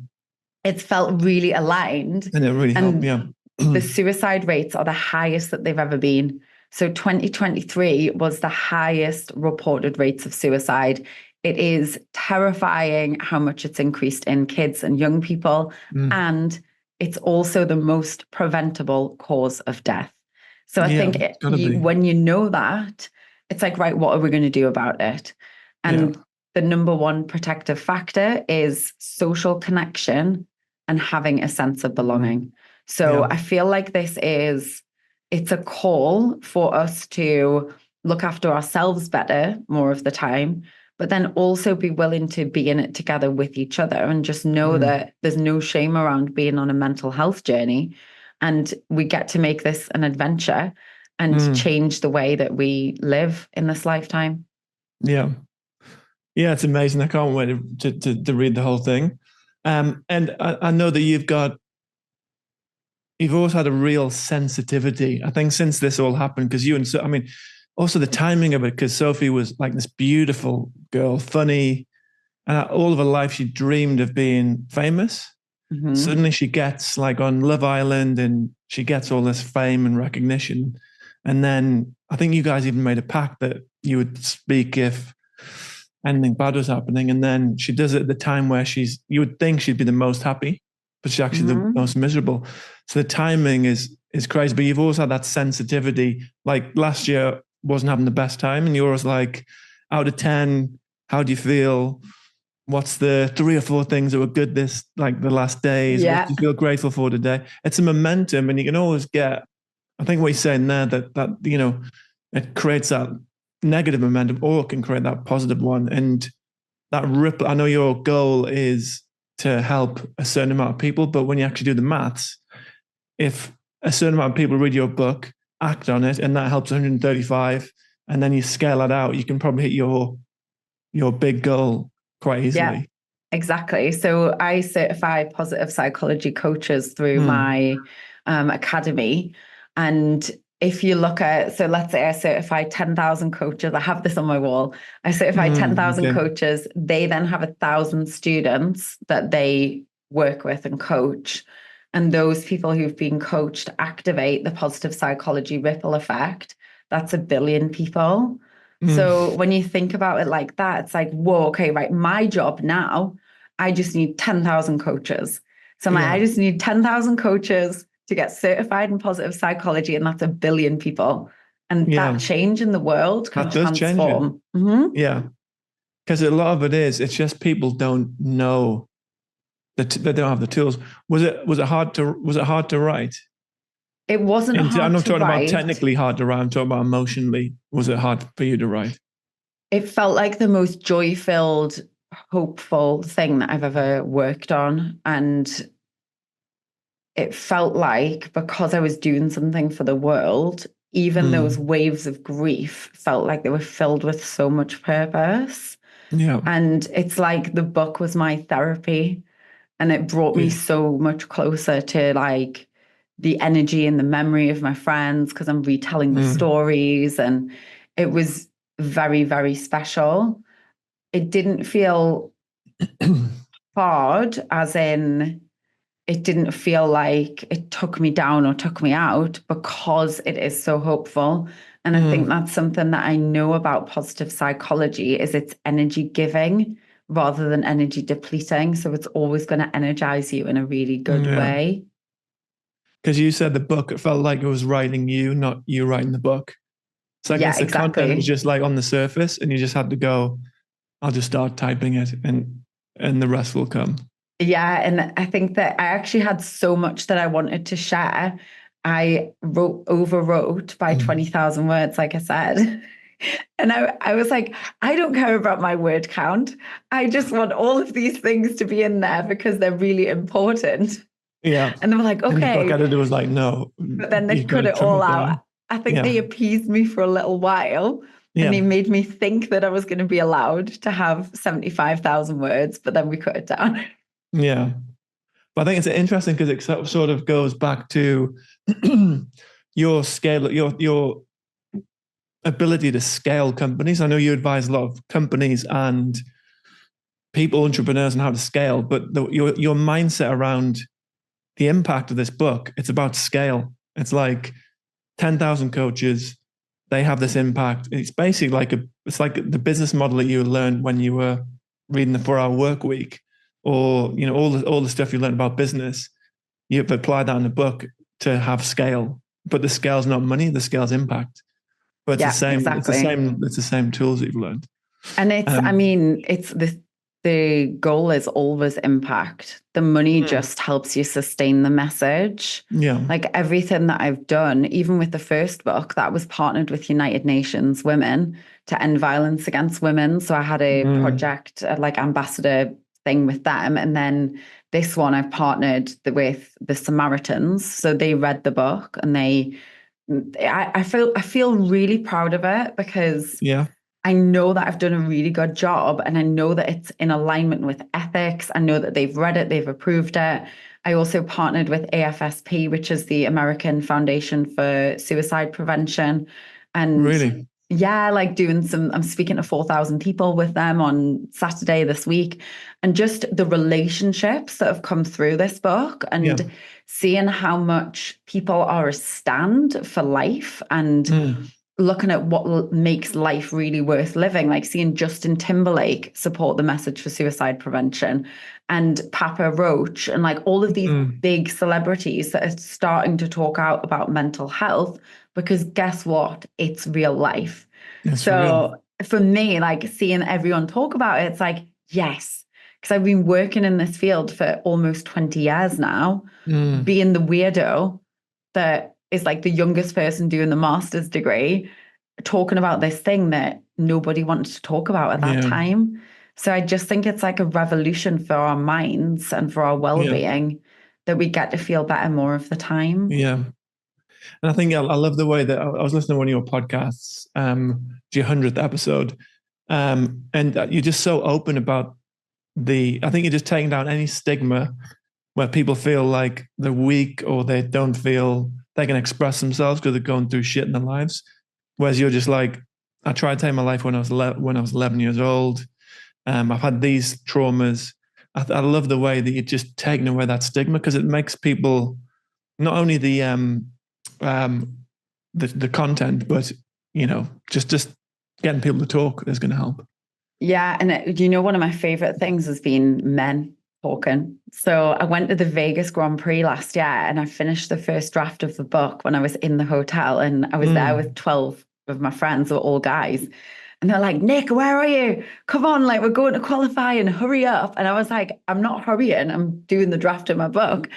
It felt really aligned. And it really helped, yeah. The suicide rates are the highest that they've ever been. So 2023 was the highest reported rates of suicide. It is terrifying how much it's increased in kids and young people. And it's also the most preventable cause of death. So I think when you know that, it's like, right, what are we going to do about it? And the number one protective factor is social connection and having a sense of belonging. So I feel like it's a call for us to look after ourselves better more of the time, but then also be willing to be in it together with each other and just know that there's no shame around being on a mental health journey. And we get to make this an adventure and change the way that we live in this lifetime. Yeah. Yeah, it's amazing. I can't wait to read the whole thing. And I know that you've always had a real sensitivity, I think, since this all happened, because also the timing of it, because Sophie was like this beautiful girl, funny, and all of her life she dreamed of being famous. Suddenly she gets like on Love Island and she gets all this fame and recognition. And then I think you guys even made a pact that you would speak if anything bad was happening. And then she does it at the time where you would think she'd be the most happy, but she's actually the most miserable. So the timing is crazy, but you've always had that sensitivity. Like last year wasn't having the best time and you're always like, out of 10, how do you feel? What's the 3 or 4 things that were good the last days? What do you feel grateful for today? It's a momentum and you can always get, I think what you're saying there, that it creates that negative momentum or it can create that positive one. And that ripple, I know your goal is to help a certain amount of people, but when you actually do the maths, if a certain amount of people read your book, act on it, and that helps 135, and then you scale that out, you can probably hit your big goal quite easily. Yeah, exactly. So I certify positive psychology coaches through my academy. And if you look at, so let's say I certify 10,000 coaches, I have this on my wall. I certify 10,000 coaches. They then have 1,000 students that they work with and coach. And those people who've been coached activate the positive psychology ripple effect. That's 1 billion people. So when you think about it like that, it's like, whoa, okay, right. My job now, I just need 10,000 coaches. So I just need 10,000 coaches to get certified in positive psychology, and that's 1 billion people. And that change in the world can transform. Yeah. Because a lot of it's just people don't know that they don't have the tools. Was it hard to write? It wasn't And I'm hard not to talking about write. technically hard to write. I'm talking about emotionally. Was it hard for you to write? It felt like the most joy-filled, hopeful thing that I've ever worked on. And it felt like because I was doing something for the world, even those waves of grief felt like they were filled with so much purpose. Yeah. And it's like the book was my therapy, and it brought me so much closer to like the energy and the memory of my friends because I'm retelling the stories, and it was very, very special. It didn't feel hard, as in it didn't feel like it took me down or took me out, because it is so hopeful. And I think that's something that I know about positive psychology, is it's energy giving rather than energy depleting. So it's always going to energize you in a really good way. Because you said the book, it felt like it was writing you, not you writing the book. So I guess the content was just like on the surface, and you just had to go, I'll just start typing it and the rest will come. Yeah. And I think that I actually had so much that I wanted to share. I overwrote by 20,000 words, like I said. And I was like, I don't care about my word count. I just want all of these things to be in there because they're really important. Yeah. And they were like, okay. And the book editor was like, no. But then they cut it all out. I think they appeased me for a little while. And they made me think that I was going to be allowed to have 75,000 words, but then we cut it down. Yeah. But I think it's interesting because it sort of goes back to your scale, your ability to scale companies. I know you advise a lot of companies and people, entrepreneurs, on how to scale, but your mindset around the impact of this book, it's about scale. It's like 10,000 coaches, they have this impact. It's basically like it's like the business model that you learned when you were reading the 4-Hour Work Week, or all the stuff you learned about business. You've applied that in the book to have scale, but the scale's not money, the scale's impact. But it's the same. Exactly. It's the same tools that you've learned. And it's the goal is always impact. The money just helps you sustain the message. Yeah. Like everything that I've done, even with the first book, that was partnered with United Nations Women to end violence against women. So I had a project, like ambassador thing with them. And then this one I've partnered with the Samaritans. So they read the book, and I feel really proud of it, because I know that I've done a really good job, and I know that it's in alignment with ethics. I know that they've read it, they've approved it. I also partnered with AFSP, which is the American Foundation for Suicide Prevention. And really? Yeah, like I'm speaking to 4,000 people with them on Saturday this week. And just the relationships that have come through this book, and seeing how much people are a stand for life, and looking at what makes life really worth living, like seeing Justin Timberlake support the message for suicide prevention, and Papa Roach, and like all of these big celebrities that are starting to talk out about mental health, because guess what? It's real life. So for me, like seeing everyone talk about it, it's like, yes, because I've been working in this field for almost 20 years now, being the weirdo that is like the youngest person doing the master's degree, talking about this thing that nobody wanted to talk about at that time. So I just think it's like a revolution for our minds and for our well-being, that we get to feel better more of the time. Yeah. And I think I love the way that I was listening to one of your podcasts, your 100th episode, and you're just so open about I think you're just taking down any stigma where people feel like they're weak, or they don't feel they can express themselves because they're going through shit in their lives. Whereas you're just like, I tried to take my life when I was 11 years old. I've had these traumas. I love the way that you're just taking away that stigma, because it makes people not only the content, but just getting people to talk is going to help. Yeah, and one of my favorite things has been men talking. So I went to the Vegas Grand Prix last year, and I finished the first draft of the book when I was in the hotel, and I was there with 12 of my friends, who were all guys. And they're like, Nick, where are you? Come on, like we're going to qualify and hurry up. And I was like, I'm not hurrying. I'm doing the draft of my book.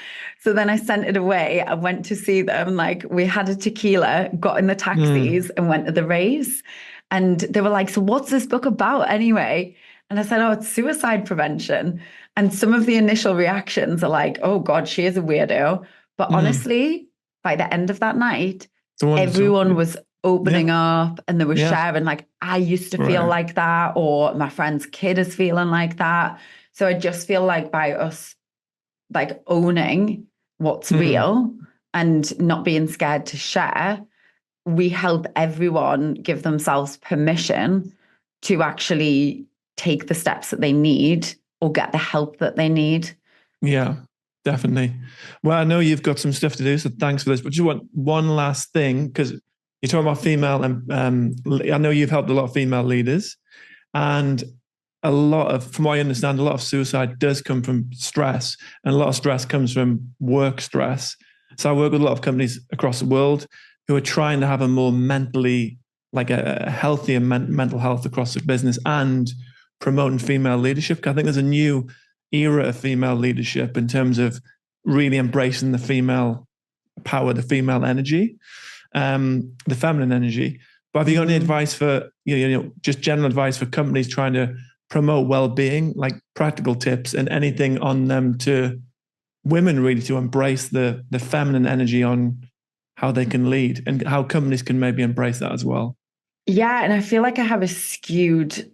So then I sent it away. I went to see them. Like we had a tequila, got in the taxis and went to the race. And they were like, so what's this book about anyway? And I said, oh, it's suicide prevention. And some of the initial reactions are like, oh God, she is a weirdo. But honestly, by the end of that night, everyone was opening up and they were sharing like, I used to feel like that, or my friend's kid is feeling like that. So I just feel like by us like owning what's real and not being scared to share, we help everyone give themselves permission to actually take the steps that they need or get the help that they need. Yeah, definitely. Well, I know you've got some stuff to do, so thanks for this. But just one last thing, because you're talking about female, and I know you've helped a lot of female leaders, and a lot of, from what I understand, a lot of suicide does come from stress, and a lot of stress comes from work stress. So I work with a lot of companies across the world who are trying to have a more mentally, like a healthier mental health across the business and promoting female leadership. I think there's a new era of female leadership in terms of really embracing the female power, the female energy, the feminine energy. But have you got any advice for, just general advice for companies trying to promote well-being, like practical tips and anything on them to women really to embrace the feminine energy on how they can lead and how companies can maybe embrace that as well? Yeah. And I feel like I have a skewed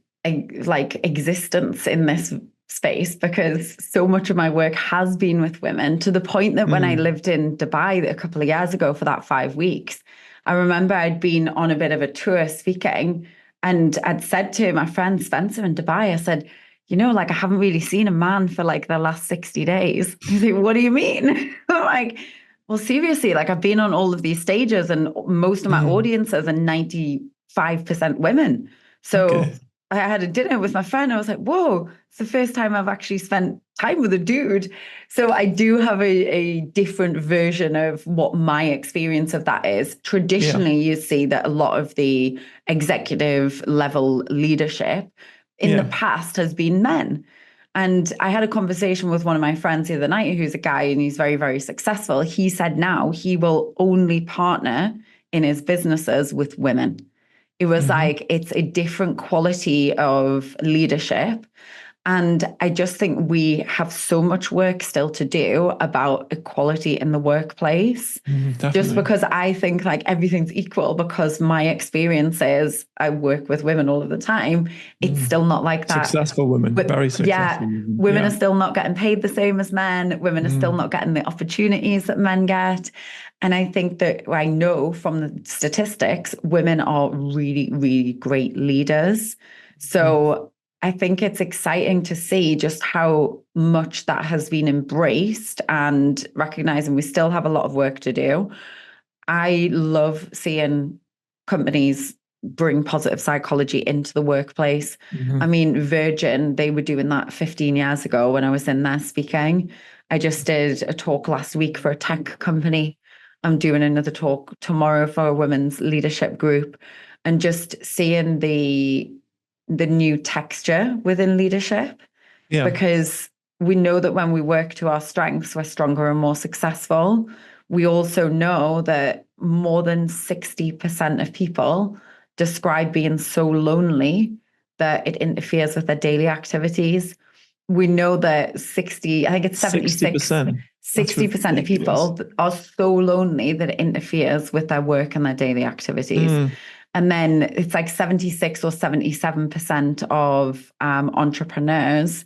like existence in this space because so much of my work has been with women, to the point that when I lived in Dubai a couple of years ago for that 5 weeks, I remember I'd been on a bit of a tour speaking, and I'd said to my friend Spencer in Dubai, I said, like I haven't really seen a man for like the last 60 days. He's like, what do you mean? I'm like, well, seriously, like I've been on all of these stages and most of my audiences are 95% women. So I had a dinner with my friend. I was like, whoa, it's the first time I've actually spent time with a dude. So I do have a different version of what my experience of that is. Traditionally, you see that a lot of the executive level leadership in the past has been men. And I had a conversation with one of my friends the other night, who's a guy and he's very, very successful. He said now he will only partner in his businesses with women. It was like, it's a different quality of leadership. And I just think we have so much work still to do about equality in the workplace. Just because I think like everything's equal, because my experience is I work with women all of the time. It's still not like that. Successful women, but very successful. Yeah, women are still not getting paid the same as men. Women are still not getting the opportunities that men get. And I think that I know from the statistics, women are really, really great leaders. So I think it's exciting to see just how much that has been embraced and recognizing we still have a lot of work to do. I love seeing companies bring positive psychology into the workplace. I mean, Virgin, they were doing that 15 years ago when I was in there speaking. I just did a talk last week for a tech company. I'm doing another talk tomorrow for a women's leadership group, and just seeing the new texture within leadership, because we know that when we work to our strengths, we're stronger and more successful. We also know that more than 60% of people describe being so lonely that it interferes with their daily activities. We know that 60% of people are so lonely that it interferes with their work and their daily activities. And then it's like 76 or 77% of entrepreneurs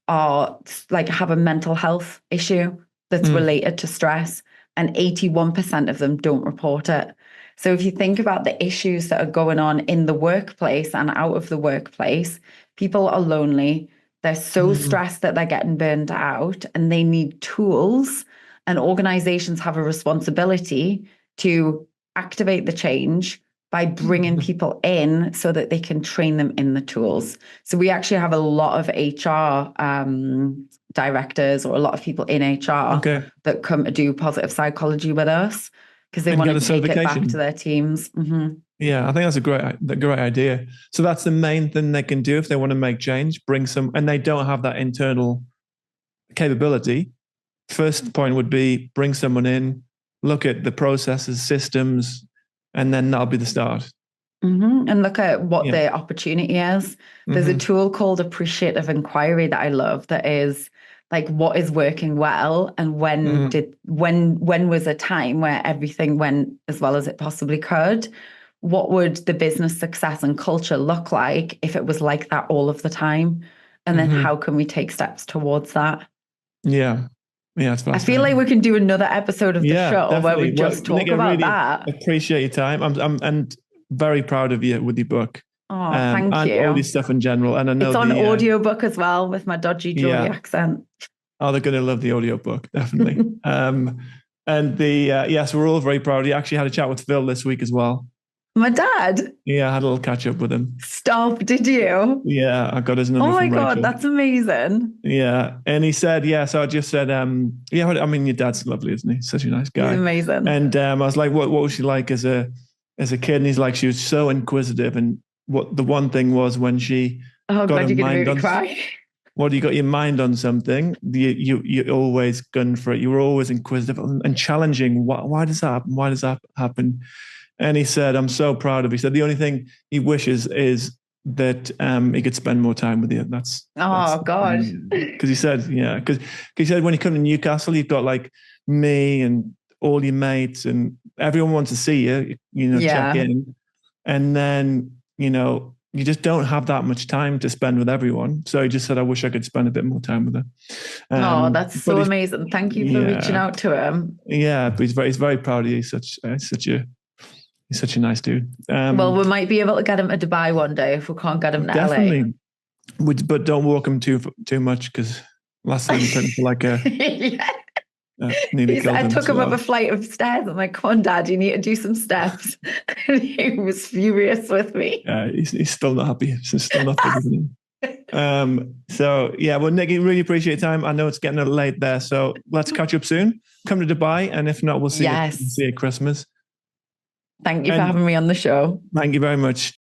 are like have a mental health issue that's related to stress, and 81% of them don't report it. So if you think about the issues that are going on in the workplace and out of the workplace, people are lonely. They're so stressed that they're getting burned out, and they need tools, and organizations have a responsibility to activate the change by bringing people in so that they can train them in the tools. So we actually have a lot of HR directors or a lot of people in HR that come to do positive psychology with us, because they want to take it back to their teams. Mm-hmm. Yeah, I think that's a great idea. So that's the main thing they can do if they want to make change, bring some, and they don't have that internal capability. First point would be bring someone in, look at the processes, systems, and then that'll be the start. Mm-hmm. And look at what the opportunity is. There's a tool called appreciative inquiry that I love that is like, what is working well, and when was a time where everything went as well as it possibly could? What would the business success and culture look like if it was like that all of the time? And then how can we take steps towards that? Yeah. Yeah, it's I feel like we can do another episode of the show definitely. Where we just talk about really that. Appreciate your time. I'm and very proud of you with your book. Oh, thank you. And all this stuff in general. And I know it's on audiobook as well with my dodgy Geordie accent. Oh, they're going to love the audiobook, definitely. And yes, we're all very proud. He actually had a chat with Phil this week as well. My dad? Yeah, I had a little catch up with him. Stop, did you? Yeah, I got his number. Oh my God, Rachel. that's amazing. Yeah. And he said, so I just said, I mean, your dad's lovely, isn't he? Such a nice guy. He's amazing. And I was like, what was she like as a kid? And he's like, she was so inquisitive. And what the one thing was when she got God, you're going to make me cry. What you got your mind on something, you always gun for it. You were always inquisitive and challenging. Why does that happen? Why does that happen? And he said, I'm so proud of you. He said the only thing he wishes is that he could spend more time with you. That's God. Because he said, because he said when you come to Newcastle, you've got like me and all your mates and everyone wants to see you, check in. And then, you just don't have that much time to spend with everyone. So he just said, I wish I could spend a bit more time with her. That's so amazing. Thank you for reaching out to him. Yeah, but he's very proud of you. He's such a nice dude. Well, we might be able to get him to Dubai one day if we can't get him to definitely. LA. But don't walk him too much, because last time he turned into like a... I took him up a flight of stairs. I'm like, come on, Dad, you need to do some steps. And he was furious with me. He's still not happy. He's still not happy. So yeah, well, Nick, really appreciate your time. I know it's getting a little late there, so let's catch up soon. Come to Dubai, and if not, we'll see you at Christmas. Thank you for having me on the show. Thank you very much.